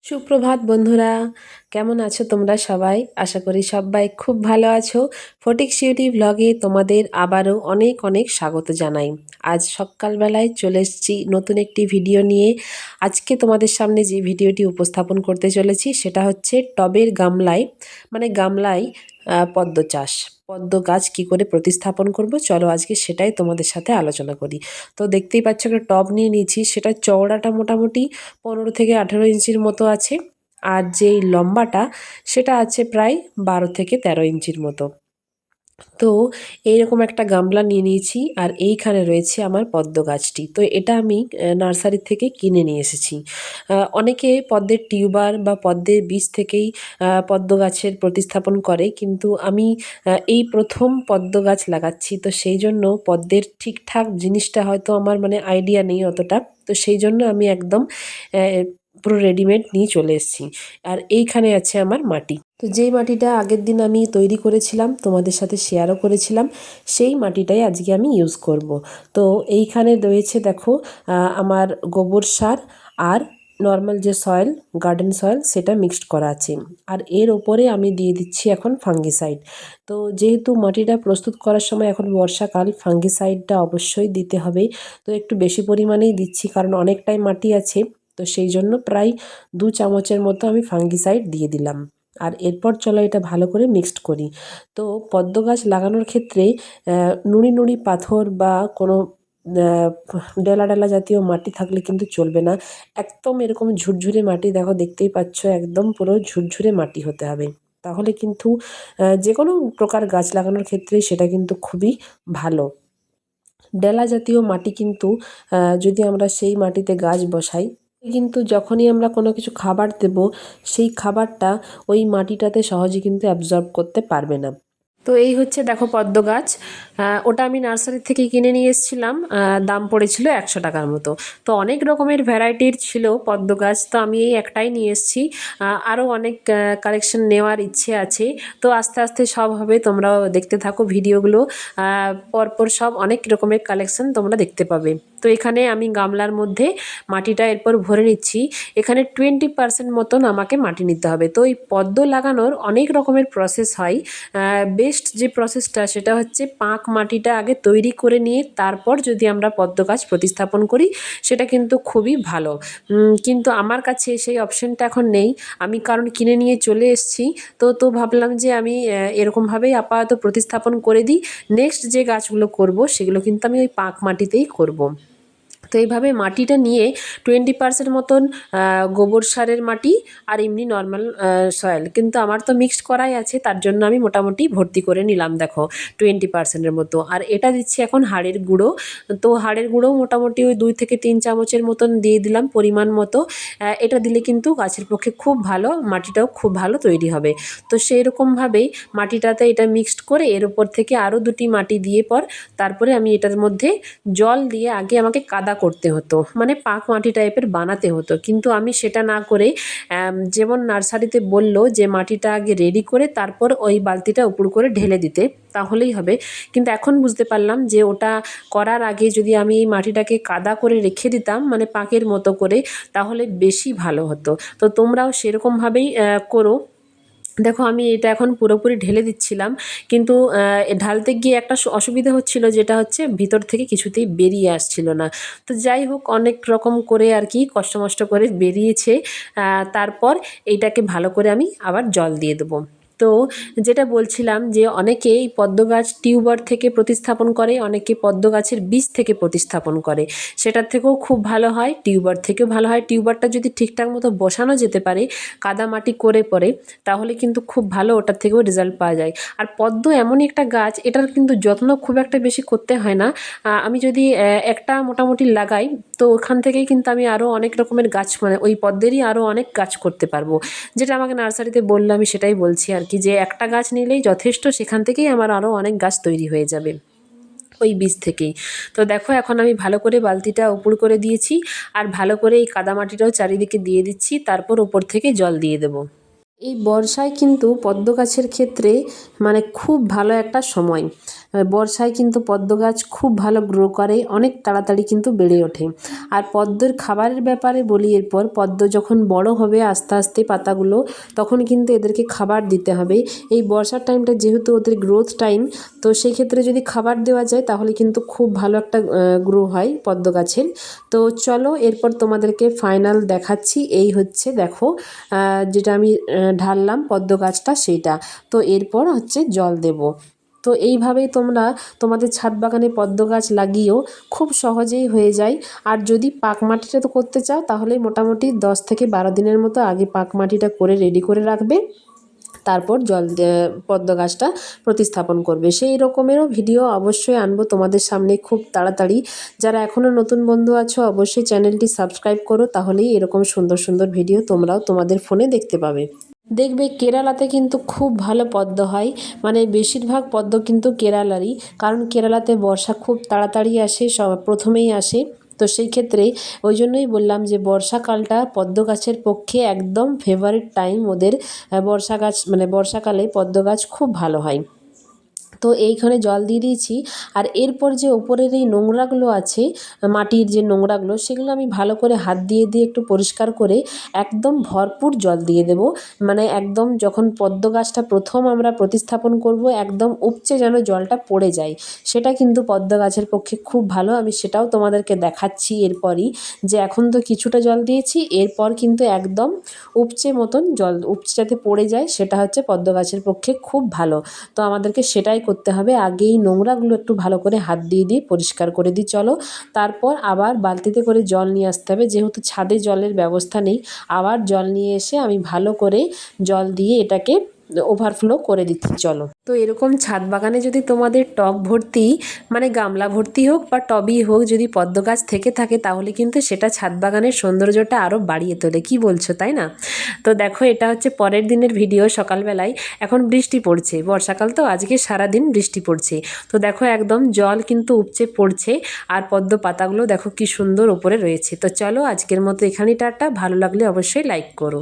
সুপ্রভাত বন্ধুরা, কেমন আছো তোমরা সবাই? আশা করি সবাই খুব ভালো আছো। ফটিক সিউটি ব্লগে তোমাদের আবারও অনেক অনেক স্বাগত জানাই। আজ সকালবেলায় চলে এসেছি নতুন একটি ভিডিও নিয়ে। আজকে তোমাদের সামনে যে ভিডিওটি উপস্থাপন করতে চলেছি সেটা হচ্ছে টবের গামলায় গামলায় পদ্ম চাষ, পদ্ম গাছ কী করে প্রতিস্থাপন করব, চলো আজকে সেটাই তোমাদের সাথে আলোচনা করি। তো দেখতেই পাচ্ছ একটা টব নিয়ে নিয়েছি, সেটা চওড়াটা মোটামুটি 15 থেকে 18 ইঞ্চির মতো আছে, আর যেই লম্বাটা সেটা আছে প্রায় 12 থেকে 13 ইঞ্চির মতো। তো এইরকম একটা গামলা নিয়ে নিয়েছি, আর এইখানে রয়েছে আমার পদ্ম গাছটি। তো এটা আমি নার্সারি থেকে কিনে নিয়ে এসেছি। অনেকে পদ্মের টিউবার বা পদ্মের বীজ থেকেই পদ্ম গাছের প্রতিস্থাপন করে, কিন্তু আমি এই প্রথম পদ্ম গাছ লাগাচ্ছি, তো সেই জন্য পদ্মের ঠিকঠাক জিনিসটা হয়তো আমার আইডিয়া নেই অতটা। তো সেই জন্য আমি একদম পুরো রেডিমেড নিয়ে চলে এসেছি। আর এইখানে আছে আমার মাটি। তো যেই মাটিটা আগের দিন আমি তৈরি করেছিলাম, তোমাদের সাথে শেয়ারও করেছিলাম, সেই মাটিটাই আজকে আমি ইউজ করব। তো এইখানে রয়েছে দেখো আমার গোবর সার আর নর্মাল যে সয়েল, গার্ডেন সয়েল, সেটা মিক্সড করা আছে। আর এর ওপরে আমি দিয়ে দিচ্ছি এখন ফাঙ্গিসাইড। তো যেহেতু মাটিটা প্রস্তুত করার সময় এখন বর্ষাকাল, ফাঙ্গিসাইডটা অবশ্যই দিতে হবে। তো একটু বেশি পরিমাণেই দিচ্ছি, কারণ অনেকটাই মাটি আছে। তো সেই জন্য প্রায় 2 চামচের মতো আমি ফাঙ্গিসাইড দিয়ে দিলাম। আর এরপর চলো এটা ভালো করে মিক্সড করি। তো পদ্ম গাছ লাগানোর ক্ষেত্রে নুড়ি নুড়ি পাথর বা কোনো ডেলা ডেলা জাতীয় মাটি থাকলে কিন্তু চলবে না। একদম এরকম ঝুরঝুরে মাটি, দেখো দেখতেই পাচ্ছ, একদম পুরো ঝুরঝুরে মাটি হতে হবে। তাহলে কিন্তু যে কোনো প্রকার গাছ লাগানোর ক্ষেত্রে সেটা কিন্তু খুবই ভালো। ডেলা জাতীয় মাটি কিন্তু যদি আমরা সেই মাটিতে গাছ বসাই, কিন্তু যখনই আমরা কোনো কিছু খাবার দেব, সেই খাবারটা ওই মাটিটাতে সহজে কিন্তু অ্যাবজর্ব করতে পারবে না। তো এই হচ্ছে দেখো পদ্ম গাছ। ওটা আমি নার্সারি থেকে কিনে নিয়ে এসেছিলাম, দাম পড়েছিল 100 টাকার মতো। তো অনেক রকমের ভ্যারাইটির ছিল পদ্ম গাছ, তো আমি এই একটাই নিয়ে এসেছি। আরও অনেক কালেকশন নেওয়ার ইচ্ছে আছে। তো আস্তে আস্তে সব হবে, তোমরাও দেখতে থাকো ভিডিওগুলো। পরপর সব অনেক রকমের কালেকশন তোমরা দেখতে পাবে। তো এখানে আমি গামলার মধ্যে মাটিটা এরপর ভরে নিচ্ছি। এখানে 20% মতন আমাকে মাটি নিতে হবে। তো এই পদ্ম লাগানোর অনেক রকমের প্রসেস হয়। বেস্ট যে প্রসেসটা সেটা হচ্ছে পাঁক মাটিটা আগে তৈরি করে নিয়ে তারপর যদি আমরা পদ্ম গাছ প্রতিস্থাপন করি, সেটা কিন্তু খুবই ভালো। কিন্তু আমার কাছে সেই অপশানটা এখন নেই, আমি কারণ কিনে নিয়ে চলে এসেছি। তো ভাবলাম যে আমি এরকমভাবেই আপাতত প্রতিস্থাপন করে দিই। নেক্সট যে গাছগুলো করব সেগুলো কিন্তু আমি ওই পাঁক মাটিতেই করব। তো এইভাবে মাটিটা নিয়ে 20% মতন গোবর সারের মাটি আর এমনি নর্মাল সয়েল, কিন্তু আমার তো মিক্সড করাই আছে, তার জন্য আমি মোটামুটি ভর্তি করে নিলাম দেখো 20%-এর মতো। আর এটা দিচ্ছি এখন হাড়ের গুঁড়ো। তো হাড়ের গুঁড়ো মোটামুটি ওই 2 থেকে 3 চামচের মতন দিয়ে দিলাম পরিমাণ মতো। এটা দিলে কিন্তু গাছের পক্ষে খুব ভালো, মাটিটাও খুব ভালো তৈরি হবে। তো সেই রকমভাবেই মাটিটাতে এটা মিক্সড করে এর উপর থেকে আরও 2টি মাটি দিয়ে তারপরে আমি এটার মধ্যে জল দিয়ে, আগে আমাকে কাদা করতে হতো, পাঁক মাটি টাইপের বানাতে হতো, কিন্তু আমি সেটা না করে যেমন নার্সারিতে বললো যে মাটিটা আগে রেডি করে তারপর ওই বালতিটা উপর করে ঢেলে দিতে, তাহলেই হবে। কিন্তু এখন বুঝতে পারলাম যে ওটা করার আগে যদি আমি এই মাটিটাকে কাদা করে রেখে দিতাম, পাঁকের মতো করে, তাহলে বেশি ভালো হতো। তো তোমরাও সেরকমভাবেই করো। দেখো আমি এটা এখন পুরোপুরি ঢেলে দিচ্ছিলাম, কিন্তু ঢালতে গিয়ে একটা অসুবিধা হচ্ছিল, যেটা হচ্ছে ভিতর থেকে কিছুতেই বেরিয়ে আসছিল না। তো যাই হোক, অনেক রকম করে আর কি কষ্ট মষ্ট করে বেরিয়েছে। তারপর এইটাকে ভালো করে আমি আবার জল দিয়ে দেবো। তো যেটা বলছিলাম যে অনেকে এই পদ্ম গাছ টিউবার থেকে প্রতিস্থাপন করে, অনেকে পদ্ম গাছের বীজ থেকে প্রতিস্থাপন করে, সেটার থেকেও খুব ভালো হয়, টিউবার থেকেও ভালো হয়। টিউবারটা যদি ঠিকঠাক মতো বসানো যেতে পারে কাদা মাটি করে পরে, তাহলে কিন্তু খুব ভালো ওটার থেকেও রেজাল্ট পাওয়া যায়। আর পদ্ম এমনই একটা গাছ, এটার কিন্তু যত্ন খুব একটা বেশি করতে হয় না। আমি যদি একটা মোটামুটি লাগাই, তো ওখান থেকেই কিন্তু আমি আরও অনেক রকমের গাছ, ওই পদ্মেরই আরও অনেক গাছ করতে পারবো। যেটা আমাকে নার্সারিতে বললো, আমি সেটাই বলছি আর কি, যে একটা গাছ নিলেই যথেষ্ট, সেখান থেকেই আমার আরও অনেক গাছ তৈরি হয়ে যাবে ওই বীজ থেকেই। তো দেখো এখন আমি ভালো করে বালতিটা উপুড় করে দিয়েছি, আর ভালো করে এই কাদামাটিটাও চারিদিকে দিয়ে দিচ্ছি, তারপর ওপর থেকে জল দিয়ে দেবো। এই বর্ষায় কিন্তু পদ্ম গাছের ক্ষেত্রে মানে খুব ভালো একটা সময়। বর্ষায় কিন্তু পদ্ম গাছ খুব ভালো গ্রো করে, অনেক তাড়াতাড়ি কিন্তু বেড়ে ওঠে। আর পদ্মের খাবারের ব্যাপারে বলি, এরপর পদ্ম যখন বড় হবে আস্তে আস্তে পাতাগুলো, তখন কিন্তু এদেরকে খাবার দিতে হবে। এই বর্ষার টাইমটা যেহেতু ওদের গ্রোথ টাইম, তো সেই ক্ষেত্রে যদি খাবার দেওয়া যায় তাহলে কিন্তু খুব ভালো একটা গ্রো হয় পদ্ম গাছের। তো চলো এরপর তোমাদেরকে ফাইনাল দেখাচ্ছি। এই হচ্ছে দেখো যেটা আমি ঢাললাম পদ্ম গাছটা সেইটা। তো এরপর হচ্ছে জল দেব। তো এইভাবেই তোমরা তোমাদের ছাদ বাগানে পদ্ম গাছ লাগিয়েও খুব সহজেই হয়ে যায়। আর যদি পাক মাটিটা তো করতে চাও তাহলে মোটামুটি 10 থেকে 12 দিনের মতো আগে পাক মাটিটা করে রেডি করে রাখবে, তারপর পদ্ম গাছটা প্রতিস্থাপন করবে। সেই রকমেরও ভিডিও অবশ্যই আনবো তোমাদের সামনে খুব তাড়াতাড়ি। যারা এখনও নতুন বন্ধু আছো অবশ্যই চ্যানেলটি সাবস্ক্রাইব করো, তাহলেই এরকম সুন্দর সুন্দর ভিডিও তোমরাও তোমাদের ফোনে দেখতে পাবে। দেখবে কেরালাতে কিন্তু খুব ভালো পদ্ম হয়, মানে বেশিরভাগ পদ্ম কিন্তু কেরালারই, কারণ কেরালাতে বর্ষা খুব তাড়াতাড়ি আসে, প্রথমেই আসে। তো সেই ক্ষেত্রে ওই জন্যই বললাম যে বর্ষাকালটা পদ্ম গাছের পক্ষে একদম ফেভারিট টাইম ওদের। বর্ষা গাছ মানে বর্ষাকালে পদ্ম গাছ খুব ভালো হয়। তো এইখানে জল দিয়ে দিয়েছি। আর এরপর যে ওপরের এই নোংরাগুলো আছে, মাটির যে নোংরাগুলো, সেগুলো আমি ভালো করে হাত দিয়ে দিয়ে একটু পরিষ্কার করে একদম ভরপুর জল দিয়ে দেব। মানে একদম যখন পদ্ম গাছটা প্রথম আমরা প্রতিস্থাপন করব, একদম উপচে যেন জলটা পড়ে যায়, সেটা কিন্তু পদ্ম গাছের পক্ষে খুব ভালো। আমি সেটাও তোমাদেরকে দেখাচ্ছি এরপরই, যে এখন তো কিছুটা জল দিয়েছি, এরপর কিন্তু একদম উপচে মতন জল, উপচে যাতে পড়ে যায়, সেটা হচ্ছে পদ্ম গাছের পক্ষে খুব ভালো। তো আমাদেরকে সেটাই করতে হবে। আগেই নোংরাগুলো একটু ভালো করে হাত দিয়ে দিয়ে পরিষ্কার করে দিই চলো। তারপর আবার বালতিতে করে জল নিয়ে আসতে হবে, যেহেতু ছাদে জলের ব্যবস্থা নেই। আবার জল নিয়ে এসে আমি ভালো করে জল দিয়ে এটাকে ওভারফ্লো করে দিচ্ছি চলো। তো এরকম ছাদ বাগানে যদি তোমাদের টব ভর্তি, মানে গামলা ভর্তি হোক বা টবই হোক, যদি পদ্ম গাছ থেকে থাকে তাহলে কিন্তু সেটা ছাদ বাগানের সৌন্দর্যটা আরও বাড়িয়ে তোলে। কি বলছো, তাই না? তো দেখো এটা হচ্ছে পরের দিনের ভিডিও সকালবেলায়। এখন বৃষ্টি পড়ছে, বর্ষাকাল তো, আজকে সারাদিন বৃষ্টি পড়ছে। তো দেখো একদম জল কিন্তু উপচে পড়ছে, আর পদ্ম পাতাগুলো দেখো কি সুন্দর ওপরে রয়েছে। তো চলো আজকের মতো এখানেই টাটা। ভালো লাগলে অবশ্যই লাইক করো।